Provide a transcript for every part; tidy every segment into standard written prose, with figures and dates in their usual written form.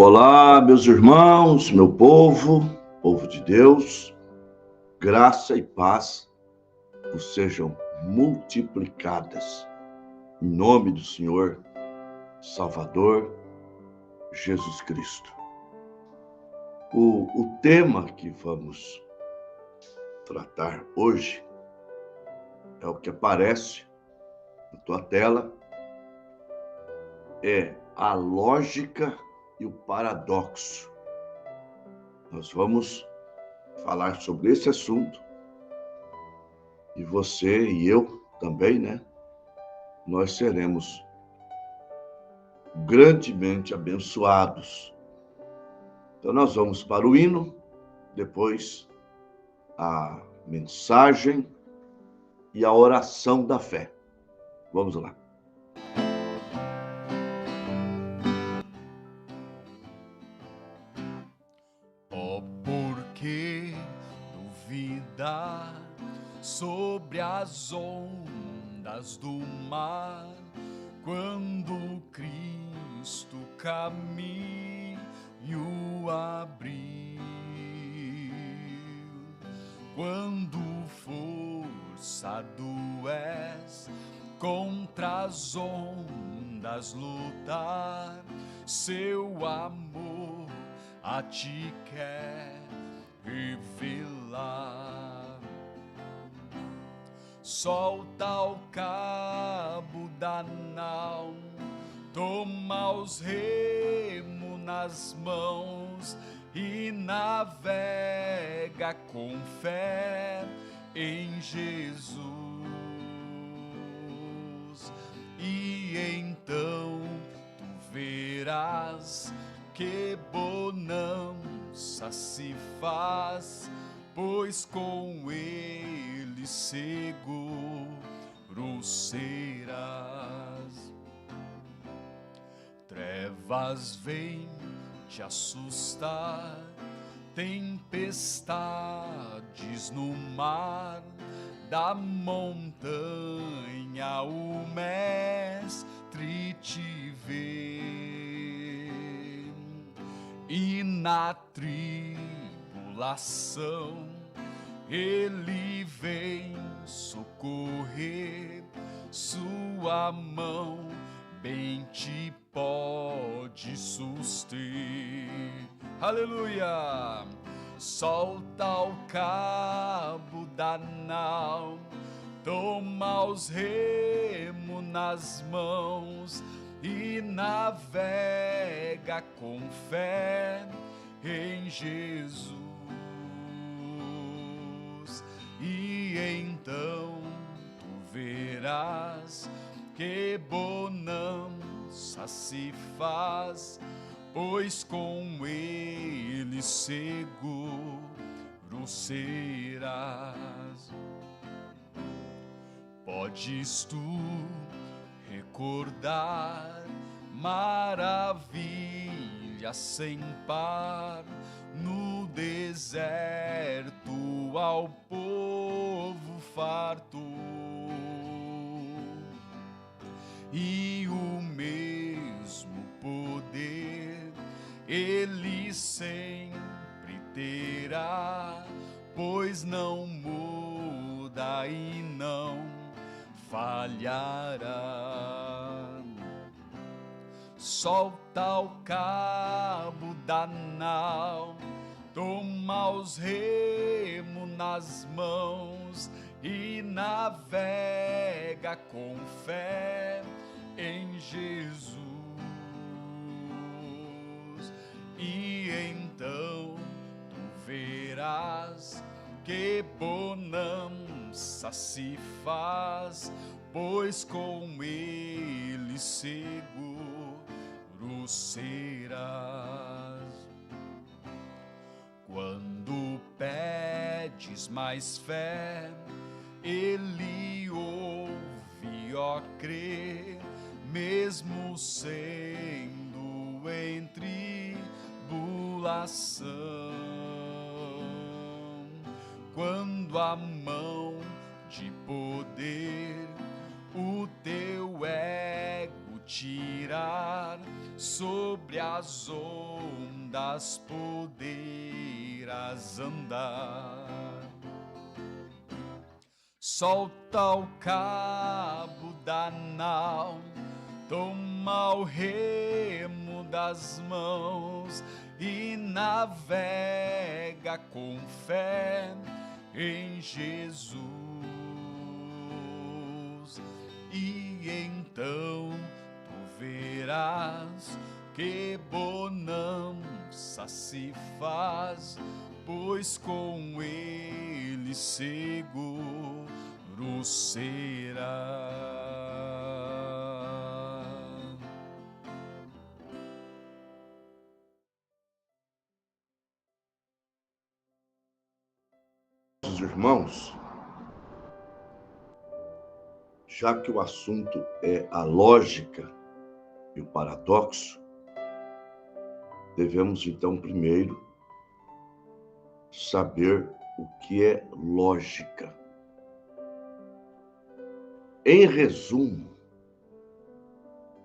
Olá, meus irmãos, meu povo, povo de Deus, graça e paz vos sejam multiplicadas. Em nome do Senhor, Salvador, Jesus Cristo. O tema que vamos tratar hoje é o que aparece na tua tela, é a lógica e o paradoxo. Nós vamos falar sobre esse assunto e você e eu também, né? Nós seremos grandemente abençoados. Então nós vamos para o hino, depois a mensagem e a oração da fé. Vamos lá. Oh, por que duvidar sobre as ondas do mar, quando Cristo caminho abriu, quando forçado és contra as ondas lutar, seu amor a ti quer revelar. Solta o cabo da nau, toma os remos nas mãos e navega com fé em Jesus. E então tu verás que bonança se faz, pois com ele seguro serás. Trevas vêm te assustar, tempestades no mar, da montanha o mestre te vê, e na tribulação ele vem socorrer, sua mão bem te pode suster. Aleluia! Solta o cabo da nau, toma os remos nas mãos e navega com fé em Jesus. E então tu verás que bonança se faz, pois com ele seguro serás. Podes tu recordar maravilhas sem par no deserto ao povo farto, e o mesmo poder ele sempre terá, pois não muda e não falhará. Solta o cabo da nau, toma os remos nas mãos e navega com fé em Jesus. E então tu verás que bonança se faz, pois com ele seguro serás. Quando pedes mais fé, ele ouve, ó crer, mesmo sendo em tribulação. Quando a mão de poder o teu ego tirar, sobre as ondas poderás andar. Solta o cabo da nau, toma o remo das mãos e navega com fé em Jesus. E então tu verás que bonança se faz, pois com ele seguro será. Os irmãos, já que o assunto é a lógica e o paradoxo, devemos então primeiro saber o que é lógica. Em resumo,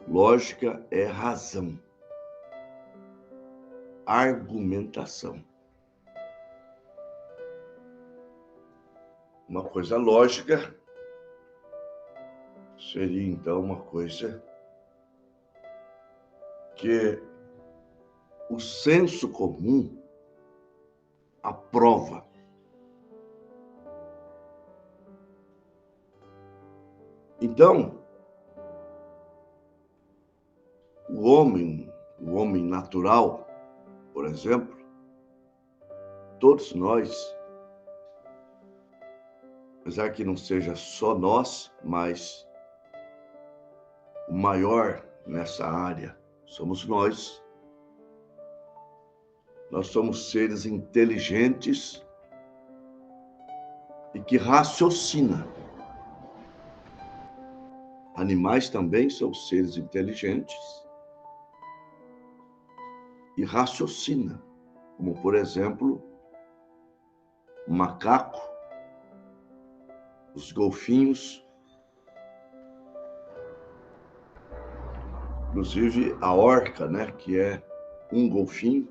lógica é razão, argumentação. Uma coisa lógica seria então uma coisa que o senso comum aprova. Então, o homem natural, por exemplo, todos nós, apesar que não seja só nós, mas o maior nessa área somos nós. Nós somos seres inteligentes e que raciocinam. Animais também são seres inteligentes e raciocinam, como, por exemplo, o macaco, os golfinhos, inclusive a orca, né, que é um golfinho,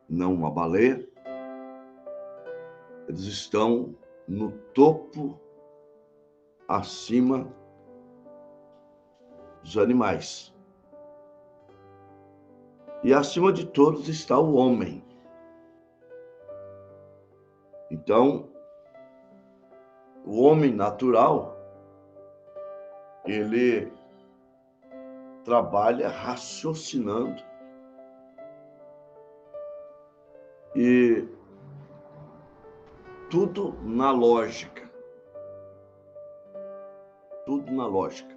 não uma baleia. Eles estão no topo, acima dos animais. E acima de todos está o homem. Então, o homem natural, ele trabalha raciocinando e tudo na lógica. Tudo na lógica.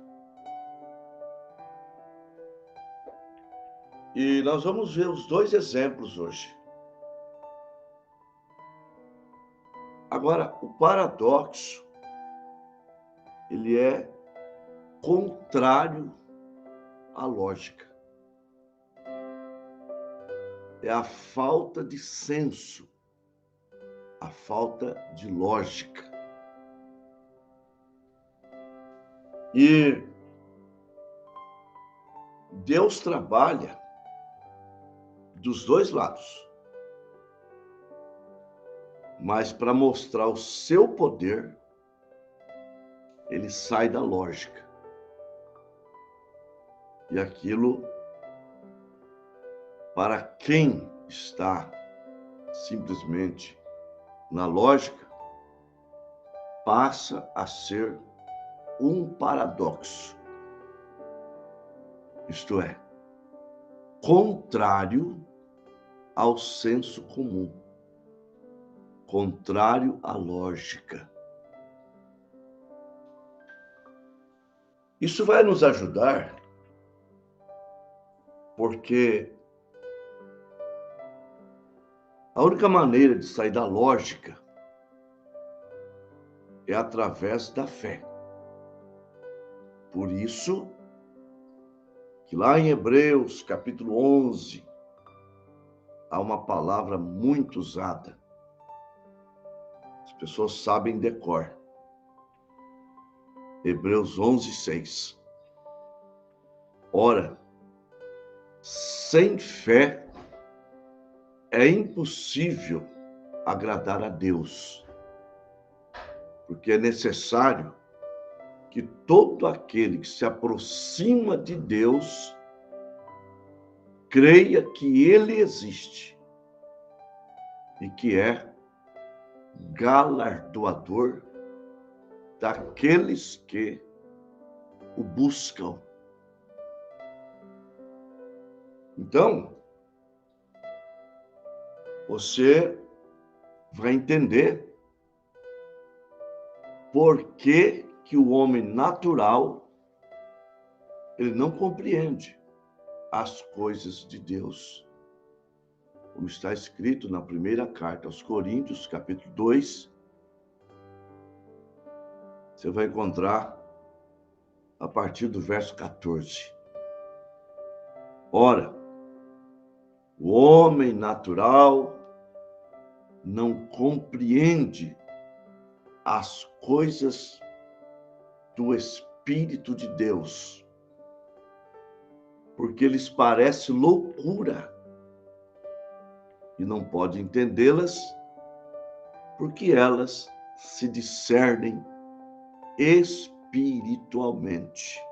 E nós vamos ver os dois exemplos hoje. Agora, o paradoxo, ele é contrário à lógica. É a falta de senso, a falta de lógica. E Deus trabalha dos dois lados. Mas para mostrar o seu poder, ele sai da lógica. E aquilo, para quem está simplesmente na lógica, passa a ser um paradoxo. Isto é, contrário ao senso comum, contrário à lógica. Isso vai nos ajudar porque a única maneira de sair da lógica é através da fé. Por isso que lá em Hebreus, capítulo 11, há uma palavra muito usada. As pessoas sabem de cor. Hebreus 11, 6. Ora, sem fé é impossível agradar a Deus, porque é necessário que todo aquele que se aproxima de Deus creia que Ele existe e que é galardoador daqueles que o buscam. Então, você vai entender por que o homem natural ele não compreende as coisas de Deus. Como está escrito na primeira carta aos Coríntios, capítulo 2, você vai encontrar a partir do verso 14. Ora, o homem natural não compreende as coisas do Espírito de Deus, porque lhes parece loucura e não pode entendê-las, porque elas se discernem espiritualmente.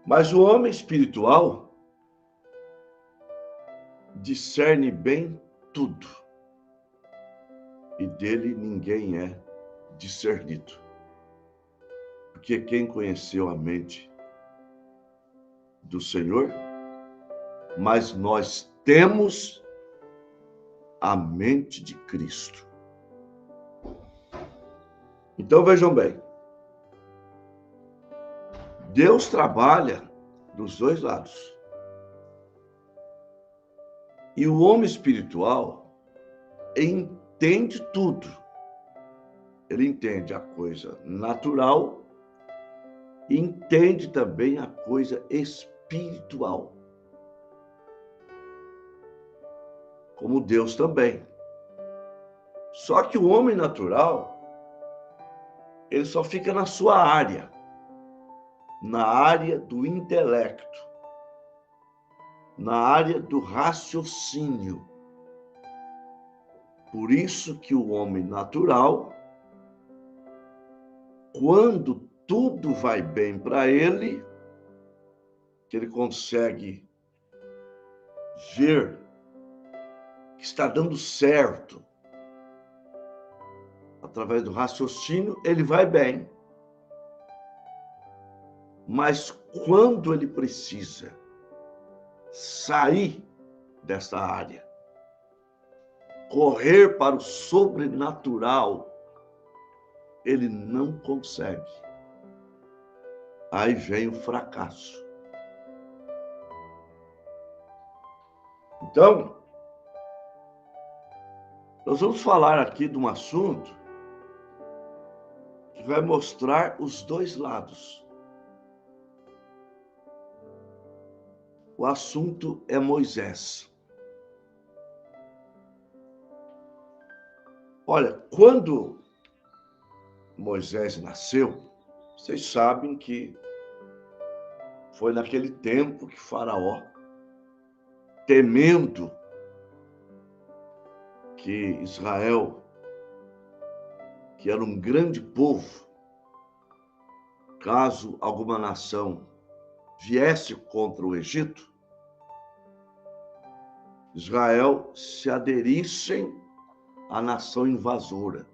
Mas o homem espiritual discerne bem tudo, e dele ninguém é discernido. Porque quem conheceu a mente do Senhor, mas nós temos a mente de Cristo. Então vejam bem, Deus trabalha dos dois lados. E o homem espiritual entende tudo. Ele entende a coisa natural e entende também a coisa espiritual. Como Deus também. Só que o homem natural, ele só fica na sua área, na área do intelecto, na área do raciocínio. Por isso que o homem natural, quando tudo vai bem para ele, que ele consegue ver que está dando certo, através do raciocínio, ele vai bem. Mas quando ele precisa sair dessa área, correr para o sobrenatural, ele não consegue. Aí vem o fracasso. Então, nós vamos falar aqui de um assunto que vai mostrar os dois lados. O assunto é Moisés. Olha, quando Moisés nasceu, vocês sabem que foi naquele tempo que Faraó, temendo que Israel, que era um grande povo, caso alguma nação viesse contra o Egito, Israel se aderissem à nação invasora.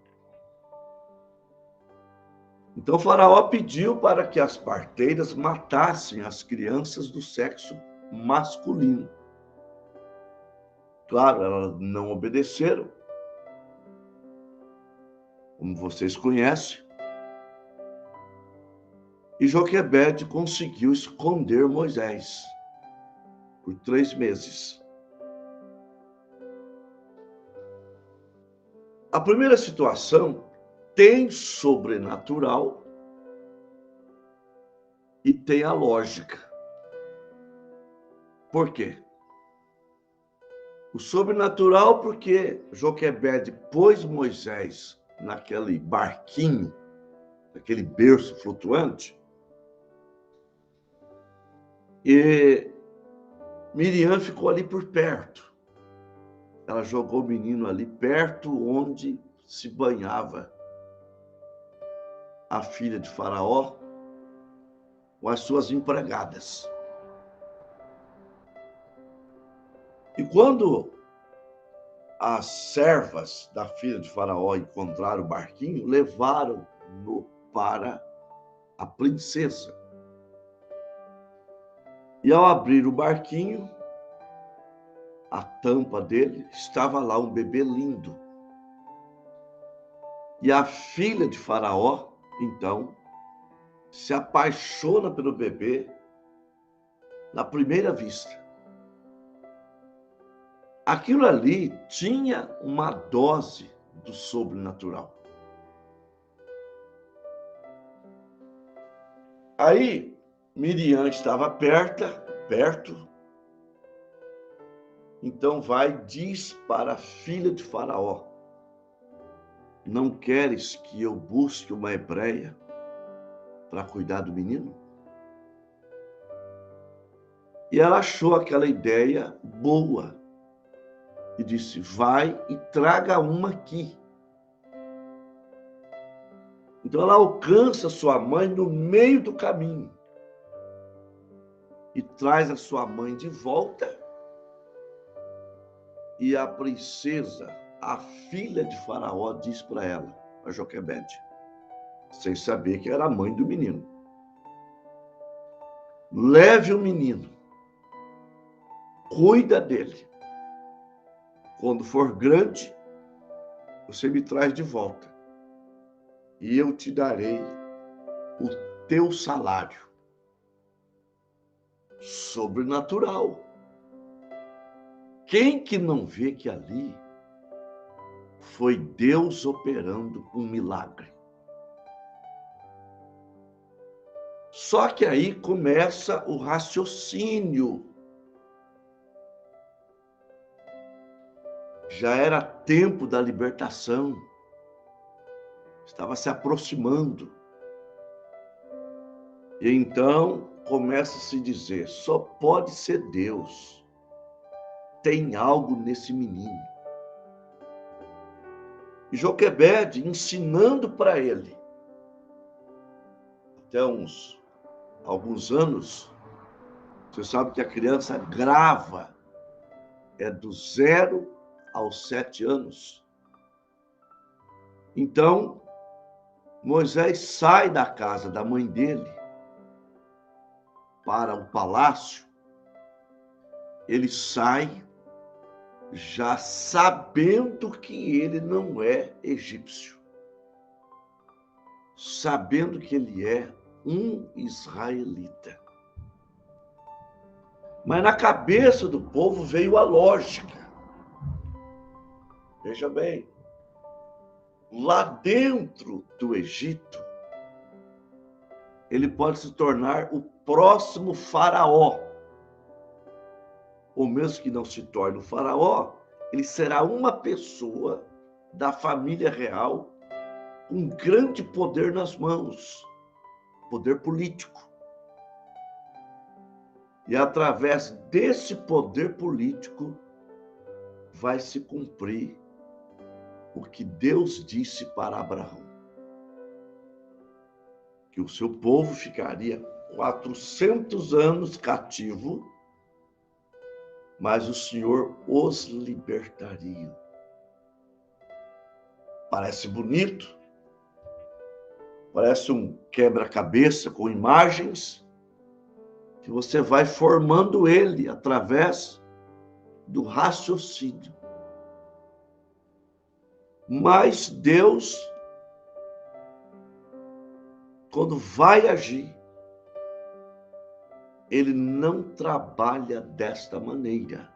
Então Faraó pediu para que as parteiras matassem as crianças do sexo masculino. Claro, elas não obedeceram, como vocês conhecem. E Joquebede conseguiu esconder Moisés por 3 meses. A primeira situação tem sobrenatural e tem a lógica. Por quê? O sobrenatural porque Joquebede pôs Moisés naquele barquinho, naquele berço flutuante, E Miriam ficou ali por perto. Ela jogou o menino ali perto onde se banhava a filha de Faraó com as suas empregadas. E quando as servas da filha de Faraó encontraram o barquinho, levaram-no para a princesa. E ao abrir o barquinho, a tampa dele, estava lá um bebê lindo. E a filha de Faraó, então, se apaixona pelo bebê na primeira vista. Aquilo ali tinha uma dose do sobrenatural. Aí, Miriam estava perto, então vai e diz para a filha de Faraó: não queres que eu busque uma hebreia para cuidar do menino? E ela achou aquela ideia boa e disse: vai e traga uma aqui. Então ela alcança sua mãe no meio do caminho e traz a sua mãe de volta. E a princesa, a filha de Faraó, diz para ela, a Joquebede, sem saber que era a mãe do menino: leve o menino, cuida dele. Quando for grande, você me traz de volta e eu te darei o teu salário. Sobrenatural. Quem que não vê que ali foi Deus operando um milagre? Só que aí começa o raciocínio. Já era tempo da libertação. Estava se aproximando. E então começa a se dizer: só pode ser Deus. Tem algo nesse menino. E Joquebede ensinando para ele, até alguns anos, você sabe que a criança grava é do 0 aos 7 anos. Então, Moisés sai da casa da mãe dele para o palácio. Ele sai já sabendo que ele não é egípcio, sabendo que ele é um israelita. Mas na cabeça do povo veio a lógica. Veja bem, lá dentro do Egito, ele pode se tornar o próximo faraó. Ou mesmo que não se torne o faraó, ele será uma pessoa da família real com grande poder nas mãos, poder político. E através desse poder político vai se cumprir o que Deus disse para Abraão: que o seu povo ficaria 400 anos cativo, mas o Senhor os libertaria. Parece bonito, parece um quebra-cabeça com imagens, que você vai formando ele através do raciocínio. Mas Deus, quando vai agir, ele não trabalha desta maneira.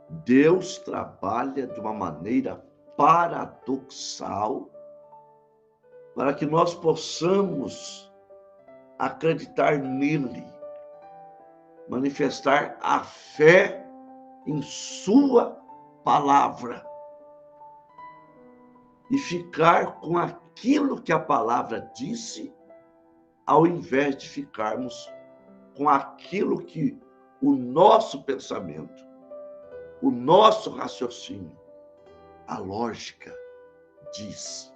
Deus trabalha de uma maneira paradoxal para que nós possamos acreditar nele, manifestar a fé em sua palavra e ficar com aquilo que a palavra disse, ao invés de ficarmos com aquilo que o nosso pensamento, o nosso raciocínio, a lógica diz.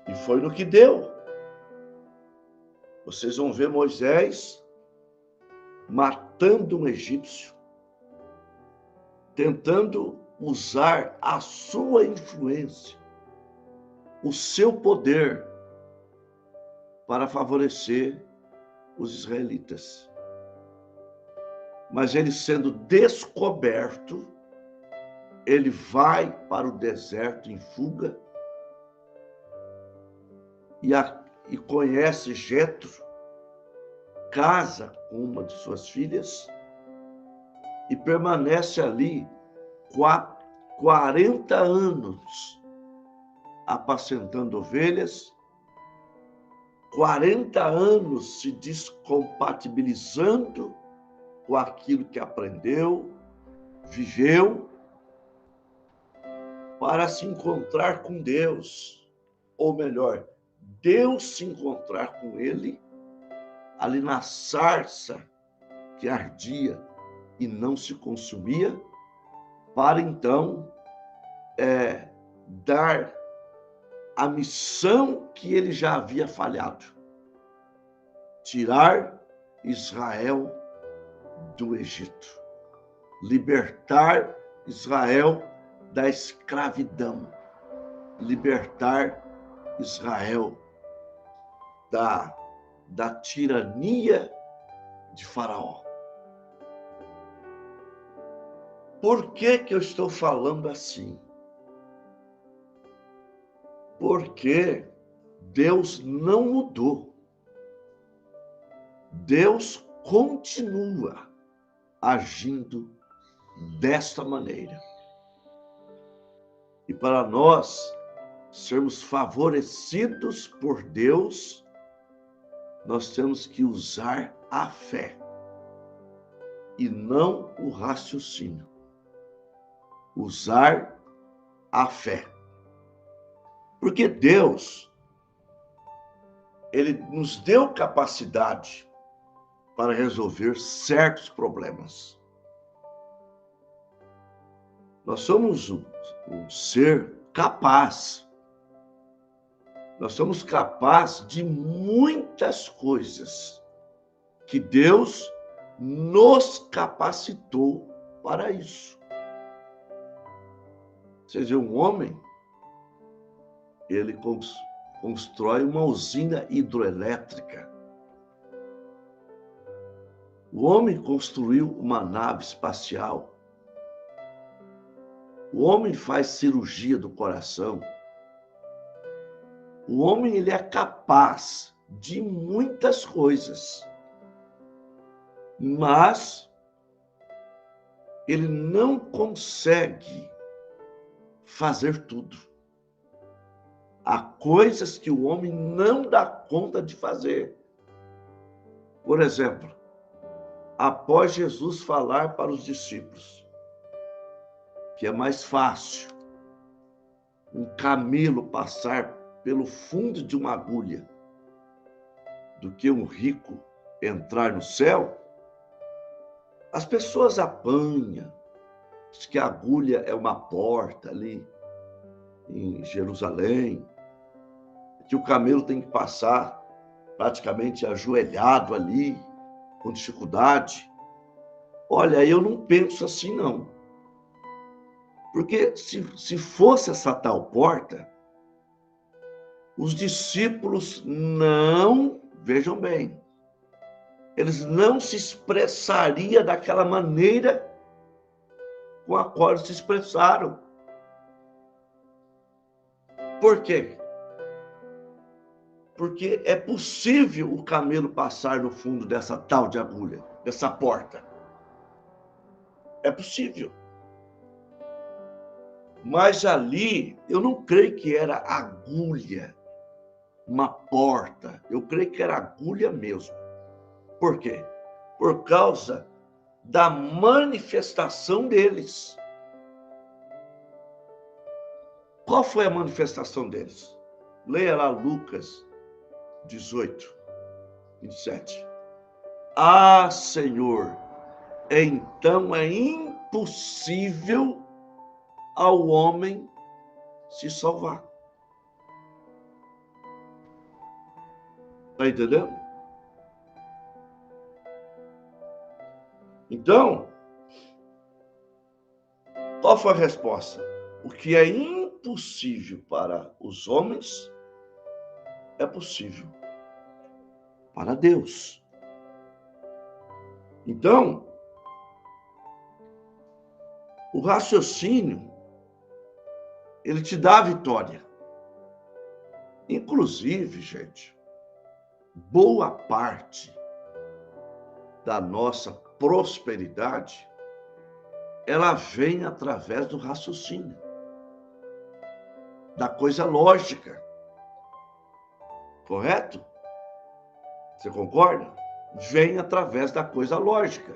E foi no que deu. Vocês vão ver Moisés matando um egípcio, tentando usar a sua influência, o seu poder, para favorecer os israelitas. Mas ele sendo descoberto, ele vai para o deserto em fuga e conhece Jetro, casa com uma de suas filhas e permanece ali 40 anos apacentando ovelhas, 40 anos se descompatibilizando com aquilo que aprendeu, viveu, para se encontrar com Deus, ou melhor, Deus se encontrar com ele ali na sarça que ardia e não se consumia, para então dar a missão que ele já havia falhado: tirar Israel do Egito, libertar Israel da escravidão, libertar Israel da tirania de Faraó. Por que eu estou falando assim? Porque Deus não mudou. Deus continua agindo desta maneira. E para nós sermos favorecidos por Deus, nós temos que usar a fé e não o raciocínio. Usar a fé. Porque Deus, ele nos deu capacidade para resolver certos problemas. Nós somos um ser capaz. Nós somos capazes de muitas coisas que Deus nos capacitou para isso. Você vê um homem, ele constrói uma usina hidroelétrica. O homem construiu uma nave espacial. O homem faz cirurgia do coração. O homem, ele é capaz de muitas coisas, mas ele não consegue fazer tudo. Há coisas que o homem não dá conta de fazer. Por exemplo, após Jesus falar para os discípulos que é mais fácil um camelo passar pelo fundo de uma agulha do que um rico entrar no céu, as pessoas apanham, diz que a agulha é uma porta ali em Jerusalém, que o camelo tem que passar praticamente ajoelhado ali, com dificuldade. Olha, eu não penso assim, não. Porque se fosse essa tal porta, os discípulos não, vejam bem, eles não se expressariam daquela maneira com a qual eles se expressaram. Por quê? Porque é possível o camelo passar no fundo dessa tal de agulha, dessa porta. É possível. Mas ali, eu não creio que era agulha, uma porta. Eu creio que era agulha mesmo. Por quê? Por causa da manifestação deles. Qual foi a manifestação deles? Leia lá Lucas 18. 27. Ah, Senhor, então é impossível ao homem se salvar. Está entendendo? Então, qual foi a resposta? O que é impossível para os homens é possível para Deus. Então, o raciocínio, ele te dá a vitória. Inclusive, gente, boa parte da nossa prosperidade, ela vem através do raciocínio, da coisa lógica. Correto? Você concorda? Vem através da coisa lógica.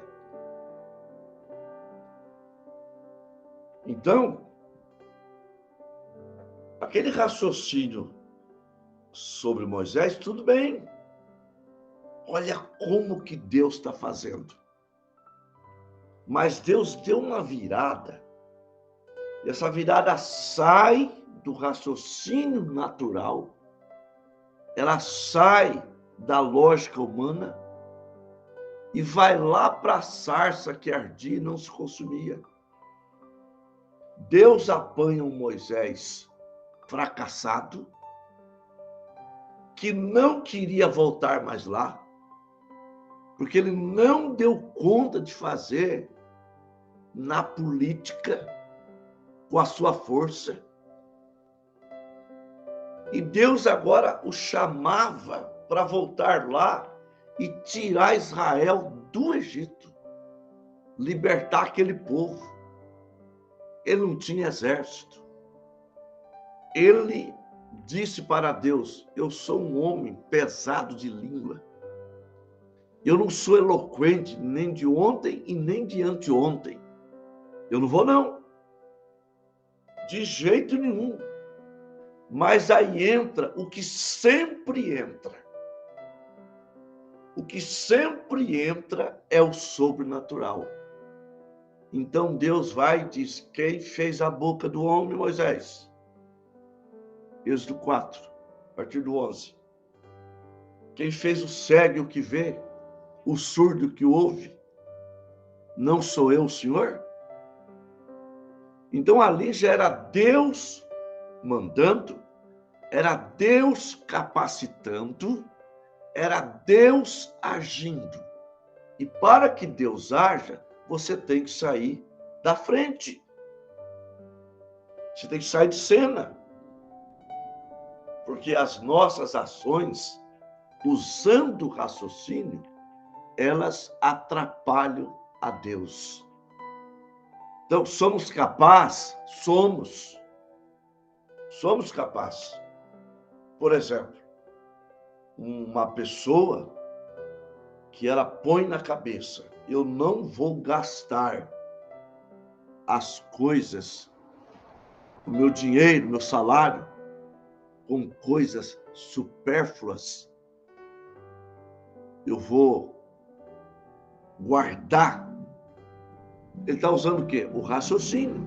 Então, aquele raciocínio sobre Moisés, tudo bem. Olha como que Deus está fazendo. Mas Deus deu uma virada. E essa virada sai do raciocínio natural. Ela sai da lógica humana e vai lá para a sarça que ardia e não se consumia. Deus apanha um Moisés fracassado, que não queria voltar mais lá, porque ele não deu conta de fazer na política com a sua força. E Deus agora o chamava para voltar lá e tirar Israel do Egito, libertar aquele povo. Ele não tinha exército. Ele disse para Deus: eu sou um homem pesado de língua. Eu não sou eloquente nem de ontem e nem de anteontem. Eu não vou, não. De jeito nenhum. Mas aí entra o que sempre entra. O que sempre entra é o sobrenatural. Então Deus vai e diz: quem fez a boca do homem, Moisés? Êxodo 4, a partir do 11. Quem fez o cego e o que vê, o surdo que ouve? Não sou eu, o Senhor? Então ali já era Deus mandando, era Deus capacitando, era Deus agindo. E para que Deus haja, você tem que sair da frente. Você tem que sair de cena. Porque as nossas ações, usando o raciocínio, elas atrapalham a Deus. Então, somos capazes? Somos. Somos capazes. Por exemplo, uma pessoa que ela põe na cabeça: eu não vou gastar as coisas, o meu dinheiro, meu salário, com coisas supérfluas. Eu vou guardar. Ele está usando o quê? O raciocínio.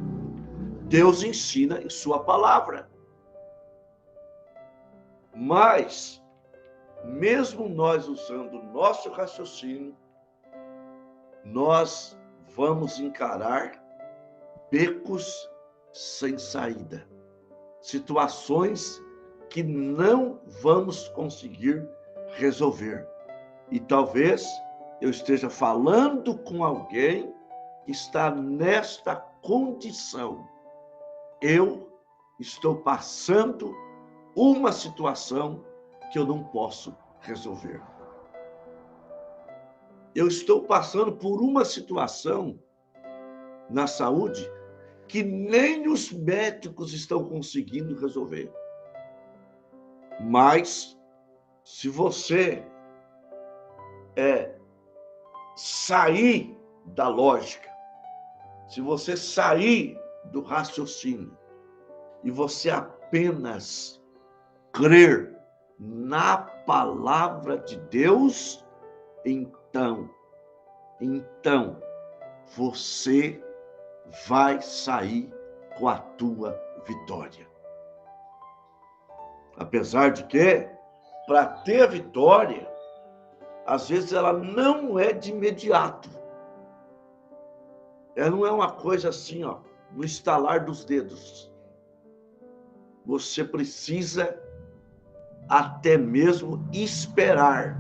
Deus ensina em sua palavra. Mas, mesmo nós usando o nosso raciocínio, nós vamos encarar becos sem saída. Situações que não vamos conseguir resolver. E talvez eu esteja falando com alguém que está nesta condição. Eu estou passando uma situação que eu não posso resolver. Eu estou passando por uma situação na saúde que nem os médicos estão conseguindo resolver. Mas, se você sair da lógica, se você sair do raciocínio e você apenas crer na palavra de Deus, então você vai sair com a tua vitória. Apesar de que, para ter a vitória, às vezes ela não é de imediato. Ela não é uma coisa assim, no estalar dos dedos. Você precisa até mesmo esperar,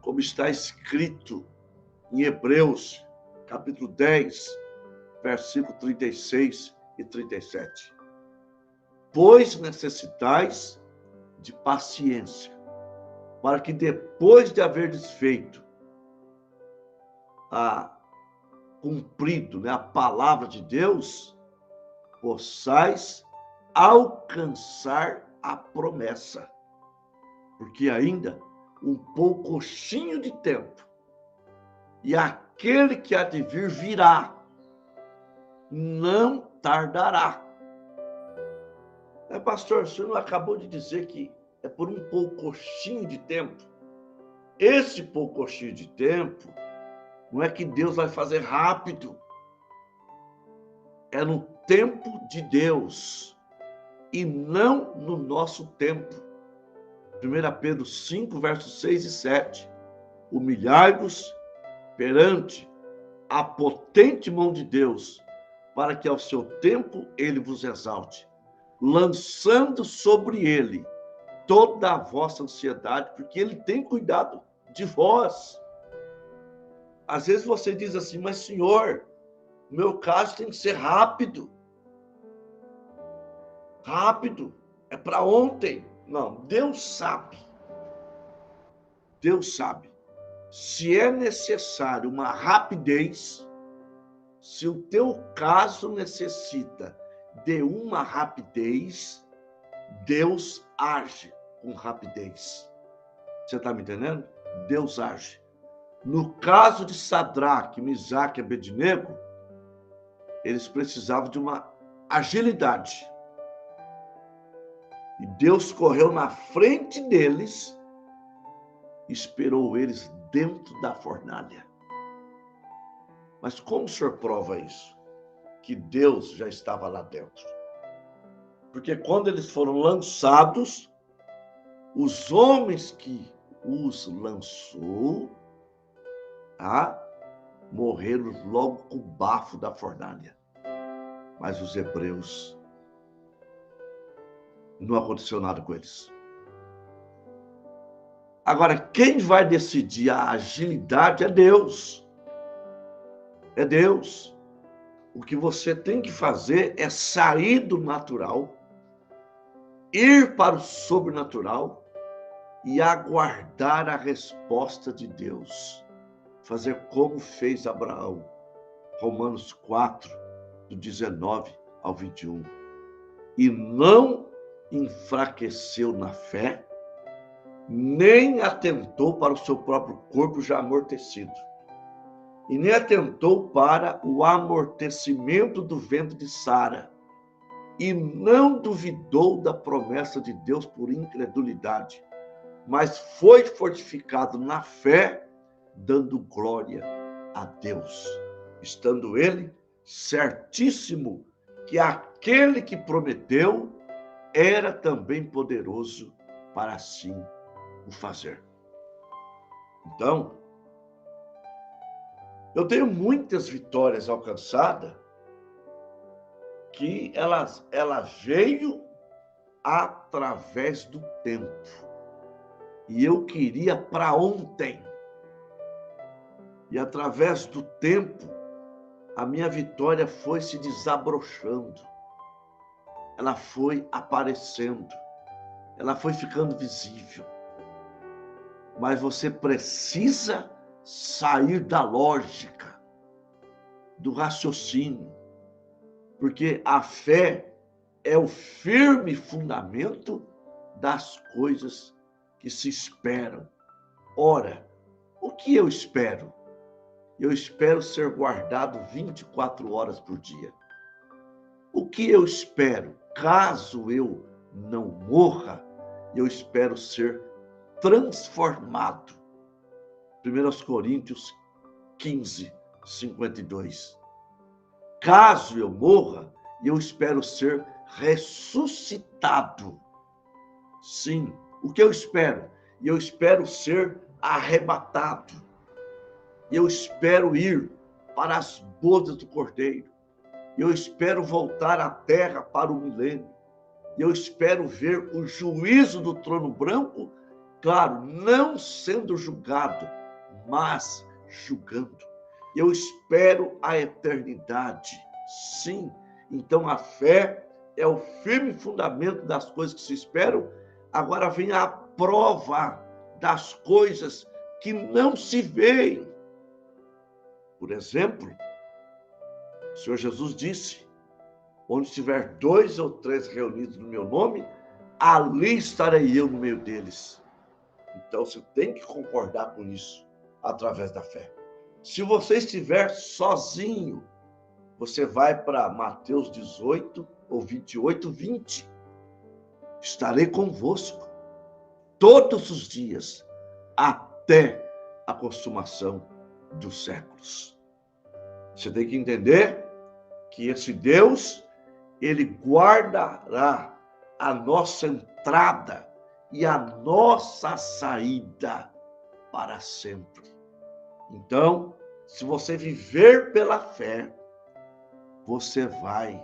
como está escrito em Hebreus, capítulo 10, versículo 36 e 37. Pois necessitais de paciência, para que depois de haverdes feito cumprido, a palavra de Deus, possais alcançar a promessa. Porque ainda um poucochinho de tempo, e aquele que há de vir virá, não tardará. Pastor, o senhor não acabou de dizer que é por um poucochinho de tempo? Esse poucochinho de tempo, não é que Deus vai fazer rápido. É no tempo de Deus e não no nosso tempo. 1 Pedro 5, versos 6 e 7. Humilhai-vos perante a potente mão de Deus, para que ao seu tempo ele vos exalte, lançando sobre ele toda a vossa ansiedade, porque ele tem cuidado de vós. Às vezes você diz assim, mas Senhor, meu caso tem que ser rápido. Rápido, é para ontem. Não, Deus sabe. Deus sabe. Se é necessário uma rapidez, se o teu caso necessita de uma rapidez, Deus age com rapidez. Você está me entendendo? Deus age. No caso de Sadraque, Misaque e Abednego, eles precisavam de uma agilidade. E Deus correu na frente deles, esperou eles dentro da fornalha. Mas como o senhor prova isso? Que Deus já estava lá dentro. Porque quando eles foram lançados, os homens que os lançou, morreram logo com o bafo da fornalha. Mas os hebreus, não aconteceu nada com eles. Agora, quem vai decidir a agilidade é Deus. É Deus. O que você tem que fazer é sair do natural, ir para o sobrenatural e aguardar a resposta de Deus. Fazer como fez Abraão. Romanos 4, do 19 ao 21. E não enfraqueceu na fé, nem atentou para o seu próprio corpo já amortecido, e nem atentou para o amortecimento do ventre de Sara, e não duvidou da promessa de Deus por incredulidade, mas foi fortificado na fé, dando glória a Deus, estando ele certíssimo que aquele que prometeu era também poderoso para assim o fazer. Então, eu tenho muitas vitórias alcançadas que ela veio através do tempo. E eu queria para ontem. E através do tempo, a minha vitória foi se desabrochando. Ela foi aparecendo. Ela foi ficando visível. Mas você precisa sair da lógica, do raciocínio. Porque a fé é o firme fundamento das coisas que se esperam. Ora, o que eu espero? Eu espero ser guardado 24 horas por dia. O que eu espero? Caso eu não morra, e eu espero ser transformado. 1 Coríntios 15, 52. Caso eu morra, eu espero ser ressuscitado. Sim, o que eu espero? Eu espero ser arrebatado. Eu espero ir para as bodas do Cordeiro. Eu espero voltar à terra para o milênio. Eu espero ver o juízo do trono branco, claro, não sendo julgado, mas julgando. Eu espero a eternidade. Sim, então a fé é o firme fundamento das coisas que se esperam. Agora vem a prova das coisas que não se veem. Por exemplo, o Senhor Jesus disse: onde estiver 2 ou 3 reunidos no meu nome, ali estarei eu no meio deles. Então você tem que concordar com isso através da fé. Se você estiver sozinho, você vai para Mateus 18 ou 28, 20. Estarei convosco todos os dias, até a consumação dos séculos. Você tem que entender que esse Deus, ele guardará a nossa entrada e a nossa saída para sempre. Então, se você viver pela fé, você vai,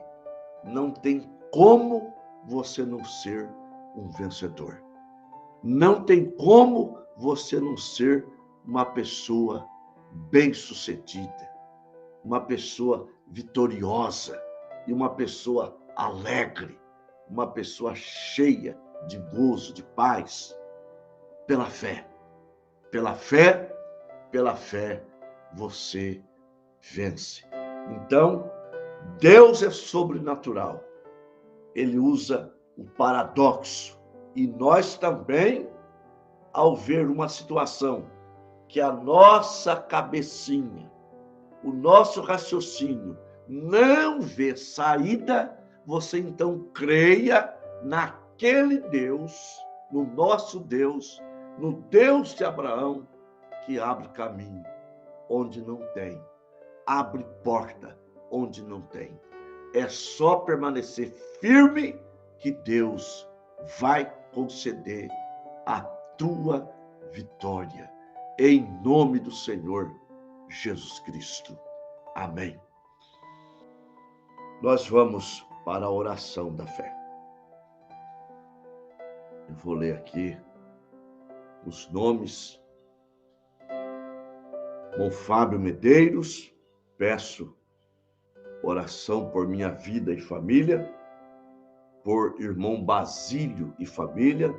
não tem como você não ser um vencedor. Não tem como você não ser uma pessoa bem-sucedida, uma pessoa vitoriosa e uma pessoa alegre, uma pessoa cheia de gozo, de paz, pela fé. Pela fé, pela fé, você vence. Então, Deus é sobrenatural. Ele usa o paradoxo. E nós também, ao ver uma situação que a nossa cabecinha, o nosso raciocínio não vê saída, você então creia naquele Deus, no nosso Deus, no Deus de Abraão, que abre caminho onde não tem, abre porta onde não tem. É só permanecer firme que Deus vai conceder a tua vitória. Em nome do Senhor Jesus Cristo. Amém. Nós vamos para a oração da fé. Eu vou ler aqui os nomes. Com Fábio Medeiros, peço oração por minha vida e família, por irmão Basílio e família,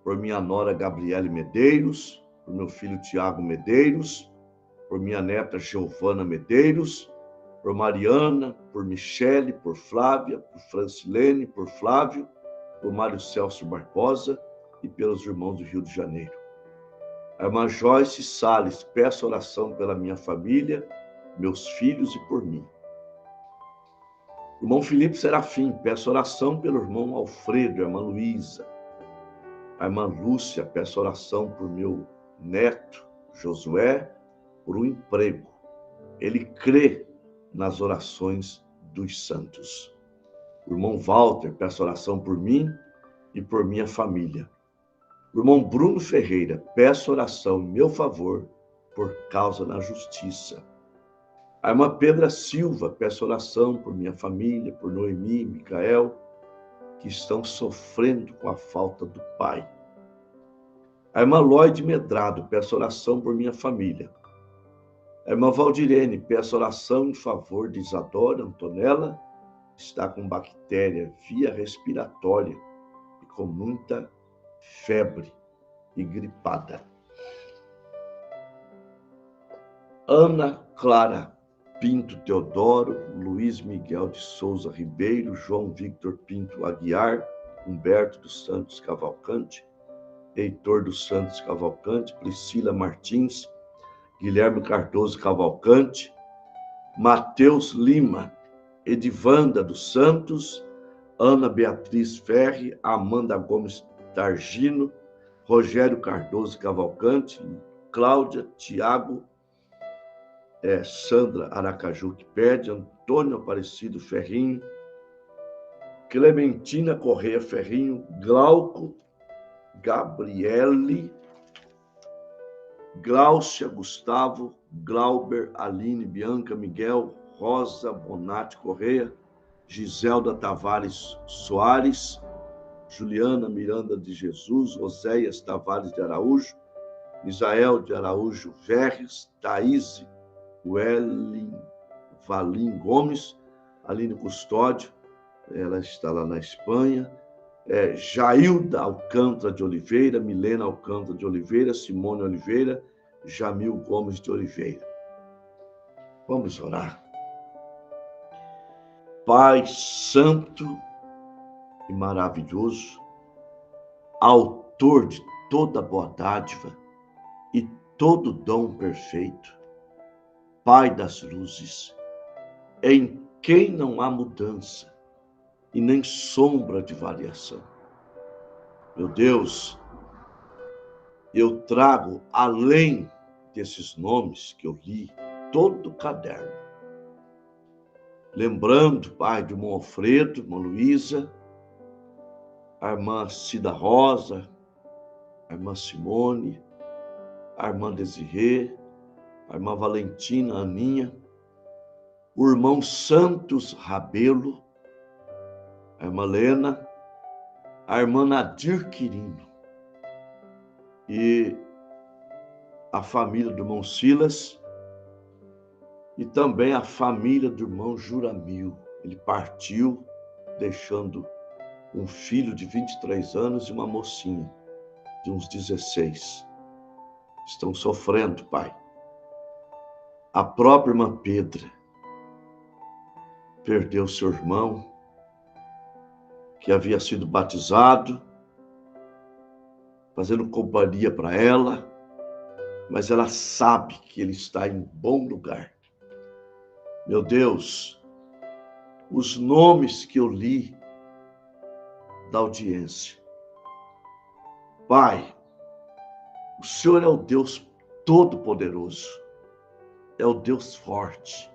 por minha nora Gabriele Medeiros, por meu filho Tiago Medeiros, por minha neta Giovana Medeiros, por Mariana, por Michele, por Flávia, por Francilene, por Flávio, por Mário Celso Barbosa e pelos irmãos do Rio de Janeiro. A irmã Joyce Salles, peço oração pela minha família, meus filhos e por mim. Irmão Felipe Serafim, peço oração pelo irmão Alfredo, a irmã Luísa. A irmã Lúcia, peço oração por meu neto, Josué, por um emprego. Ele crê nas orações dos santos. O irmão Walter, peço oração por mim e por minha família. O irmão Bruno Ferreira, peço oração em meu favor por causa da justiça. A irmã Pedra Silva, peço oração por minha família, por Noemi e Micael, que estão sofrendo com a falta do pai. A irmã Lloyd Medrado, peço oração por minha família. A irmã Valdirene, peço oração em favor de Isadora Antonella, que está com bactéria via respiratória e com muita febre e gripada. Ana Clara Pinto Teodoro, Luiz Miguel de Souza Ribeiro, João Victor Pinto Aguiar, Humberto dos Santos Cavalcante, Heitor dos Santos Cavalcante, Priscila Martins, Guilherme Cardoso Cavalcante, Mateus Lima, Edivanda dos Santos, Ana Beatriz Ferri, Amanda Gomes Targino, Rogério Cardoso Cavalcante, Cláudia, Tiago, Sandra Aracaju que pede, Antônio Aparecido Ferrinho, Clementina Correia Ferrinho, Glauco, Gabriele, Gláucia, Gustavo, Glauber, Aline, Bianca, Miguel, Rosa Bonatti Correia, Giselda Tavares Soares, Juliana Miranda de Jesus, Oséias Tavares de Araújo, Misael de Araújo Verres, Thaís Welling Valim Gomes, Aline Custódio, ela está lá na Espanha, Jailda Alcântara de Oliveira, Milena Alcântara de Oliveira, Simone Oliveira, Jamil Gomes de Oliveira. Vamos orar. Pai Santo e maravilhoso, autor de toda boa dádiva e todo dom perfeito, Pai das luzes, em quem não há mudança e nem sombra de variação. Meu Deus, eu trago, além desses nomes que eu li, todo o caderno. Lembrando, Pai, de irmão Alfredo, irmã Luísa, a irmã Cida Rosa, a irmã Simone, a irmã Desirê, a irmã Valentina, Aninha, o irmão Santos Rabelo, a irmã Lena, a irmã Nadir Quirino e a família do irmão Silas e também a família do irmão Juramil. Ele partiu deixando um filho de 23 anos e uma mocinha de uns 16. Estão sofrendo, Pai. A própria irmã Pedra perdeu seu irmão, que havia sido batizado, fazendo companhia para ela, mas ela sabe que ele está em bom lugar. Meu Deus, os nomes que eu li da audiência. Pai, o Senhor é o Deus Todo-Poderoso, é o Deus forte,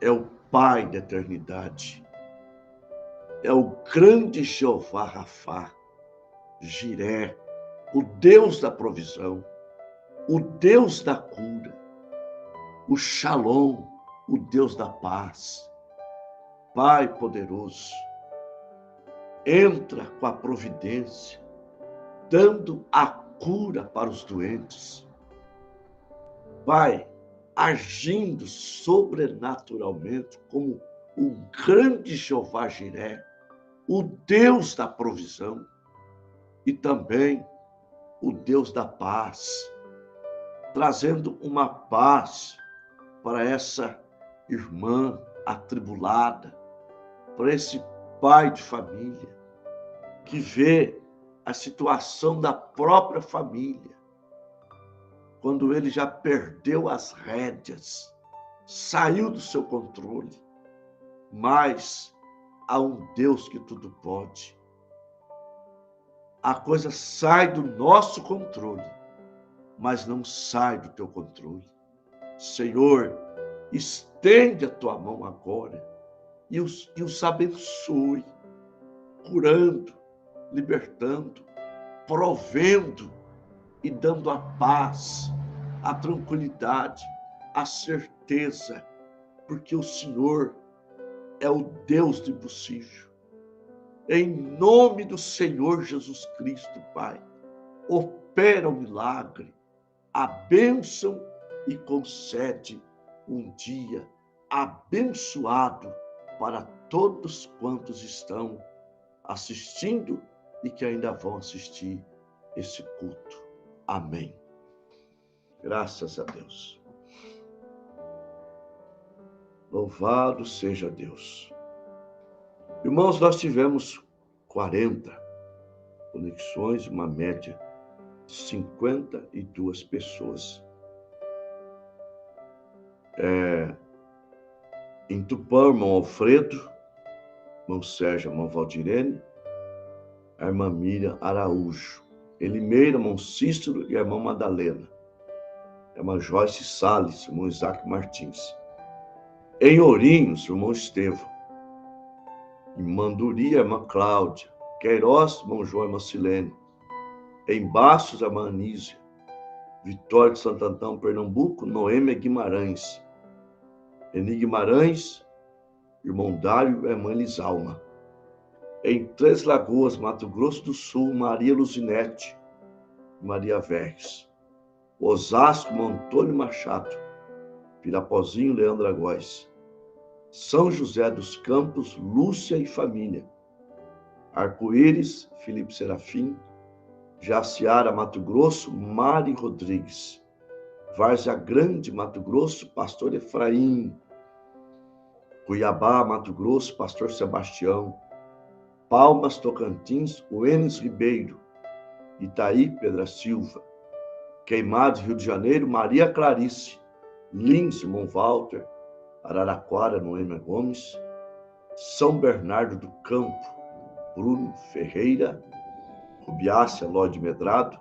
é o Pai da eternidade, é o grande Jeová Rafá, Jiré, o Deus da provisão, o Deus da cura, o Shalom, o Deus da paz. Pai poderoso, entra com a providência, dando a cura para os doentes. Pai, agindo sobrenaturalmente como o grande Jeová Jiré, o Deus da provisão e também o Deus da paz, trazendo uma paz para essa irmã atribulada, para esse pai de família que vê a situação da própria família, quando ele já perdeu as rédeas, saiu do seu controle, mas há um Deus que tudo pode. A coisa sai do nosso controle, mas não sai do teu controle. Senhor, estende a tua mão agora e os abençoe, curando, libertando, provendo e dando a paz, a tranquilidade, a certeza, porque o Senhor é o Deus do impossível. Em nome do Senhor Jesus Cristo, Pai, opera o milagre, a bênção e concede um dia abençoado para todos quantos estão assistindo e que ainda vão assistir esse culto. Amém. Graças a Deus. Louvado seja Deus. Irmãos, nós tivemos 40 conexões, uma média de 52 pessoas. Em Tupã, irmão Alfredo, irmão Sérgio, irmão Valdirene, a irmã Miriam Araújo. Em Limeira, irmão Cícero e a irmã Madalena. A irmã Joyce Salles, irmão Isaac Martins. Em Ourinhos, irmão Estevão. Em Manduri, a irmã Cláudia. Queiroz, irmão João e irmã Silene. Em Bastos, a irmã Anísia. Vitória de Santo Antão, Pernambuco, Noêmia Guimarães. Em Guimarães, irmão Dário e a irmã Elisalma. Em Três Lagoas, Mato Grosso do Sul, Maria Luzinete e Maria Verres. Osasco, Antônio Machado. Pirapozinho, Leandra Góes. São José dos Campos, Lúcia e família. Arco-Íris, Felipe Serafim. Jaciara, Mato Grosso, Mari Rodrigues. Várzea Grande, Mato Grosso, pastor Efraim. Cuiabá, Mato Grosso, pastor Sebastião. Palmas, Tocantins, Uenes Ribeiro. Itaí, Pedra Silva. Queimados, Rio de Janeiro, Maria Clarice. Lins, irmão Walter. Araraquara, Noêmia Gomes. São Bernardo do Campo, Bruno Ferreira. Rubiácea, Lorde Medrado.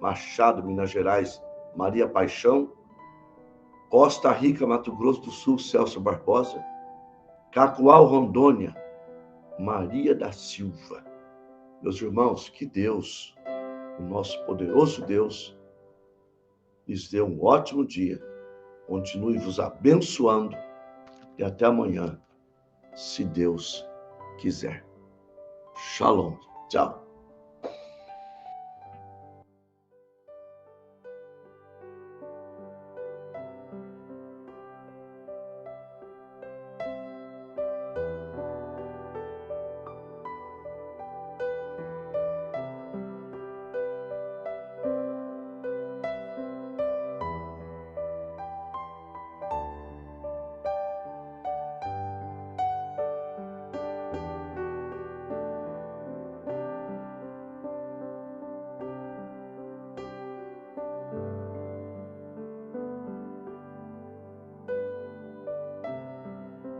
Machado, Minas Gerais, Maria Paixão. Costa Rica, Mato Grosso do Sul, Celso Barbosa. Cacoal, Rondônia, Maria da Silva. Meus irmãos, que Deus, o nosso poderoso Deus, lhes dê um ótimo dia. Continue vos abençoando e até amanhã, se Deus quiser. Shalom. Tchau.